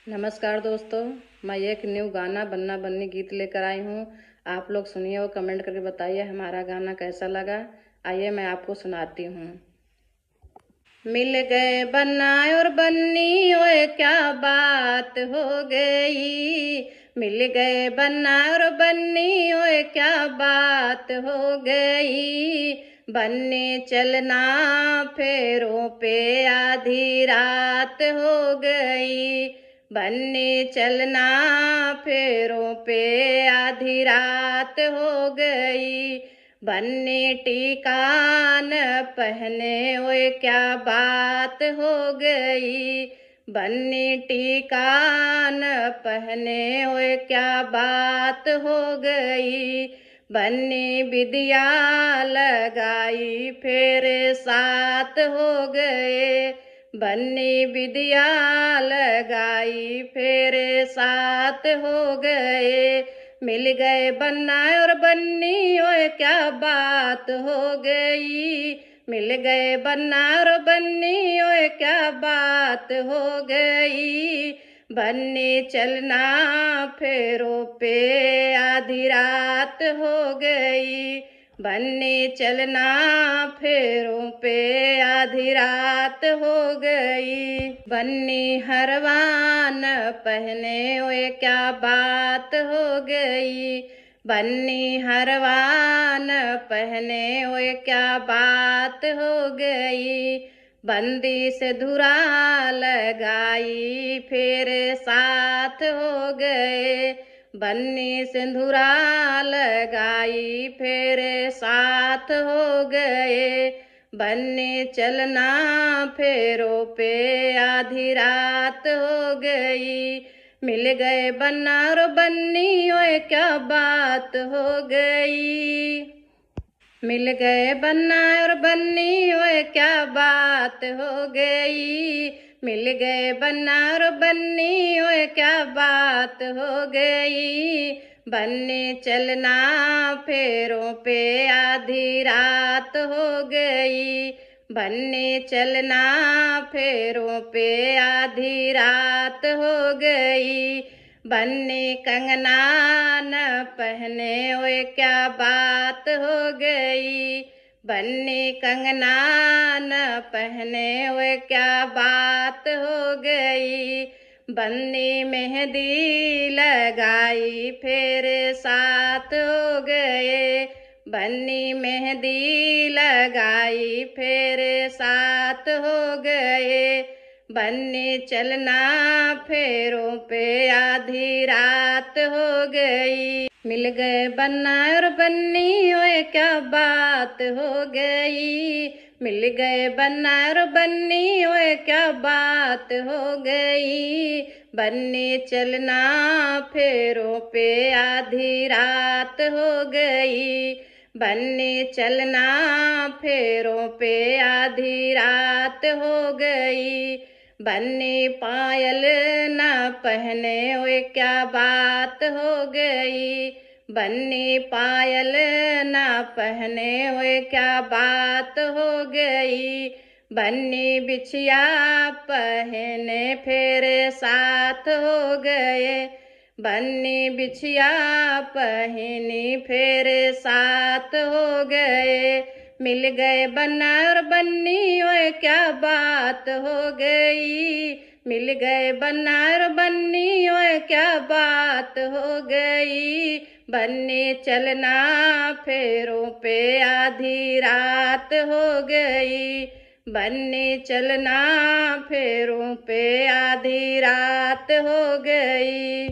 नमस्कार दोस्तों, मैं एक न्यू गाना बन्ना बन्नी गीत लेकर आई हूँ। आप लोग सुनिए और कमेंट करके बताइए हमारा गाना कैसा लगा। आइए मैं आपको सुनाती हूँ। मिल गए बन्ना और बन्नी, ओए क्या बात हो गई। मिल गए बन्ना और बन्नी, ओए क्या बात हो गई। बन्नी चलना फेरों पे आधी रात हो गई। बन्नी चलना फेरों पे आधी रात हो गई। बन्नी टीका न पहने, ओए क्या बात हो गई। बन्नी टीका न पहने, ओए क्या बात हो गई। बन्नी विदिया लगाई फिर साथ हो गए। बन्नी विदिया लगाई फिर साथ हो गए। मिल गए बन्ना और बन्नी, ओए क्या बात हो गई। मिल गए बन्ना और बन्नी, ओए क्या बात हो गई। बन्नी चलना फेरों पे आधी रात हो गई। बन्नी चलना फेरों पे आधी रात हो गई। बन्नी हरवान पहने, ओए क्या बात हो गई। बन्नी हरवान पहने, ओए क्या बात हो गई। बंदी से धुरा लगाई फिर साथ हो गए। बन्नी सिंदूरा लगाई फिर साथ हो गए। बन्नी चलना फेरों पे आधी रात हो गई। मिल गए बन्ना और बन्नी, ओए क्या बात हो गई। मिल गए बन्ना और बन्नी, ओए क्या बात हो गई। मिल गए बन्ना और बन्नी, ओए क्या बात हो गई। बन्नी चलना फेरों पे आधी रात हो गई। बन्नी चलना फेरों पे आधी रात हो गई। बन्नी कंगना न पहने, ओए क्या बात हो गई। बन्नी कंगना न पहने, ओए क्या बात हो गई। बन्नी मेहंदी लगाई फिर साथ हो गए। बन्नी मेहंदी लगाई फिर साथ हो गए। बन्नी चलना फेरों पे आधी रात हो गई। मिल गए बन्ना और बन्नी, ओए क्या बात हो गई। मिल गए बन्ना और बन्नी, ओए क्या बात हो गई। बन्नी चलना फेरों पे आधी रात हो गई। बन्नी चलना फेरों पे आधी रात हो गई। बन्नी पायल न पहने, ओए क्या बात हो गई। बन्नी पायल न पहने, ओए क्या बात हो गई। बन्नी बिछिया पहने फिर साथ हो गए। बन्नी बिछिया पहनी फिर साथ हो गए। मिल गए बन्ना और बन्नी, ओए क्या बात हो गई। मिल गए बन्ना और बन्नी, ओए क्या बात हो गई। बन्नी चलना फेरों पे आधी रात हो गई। बन्नी चलना फेरों पे आधी रात हो गई।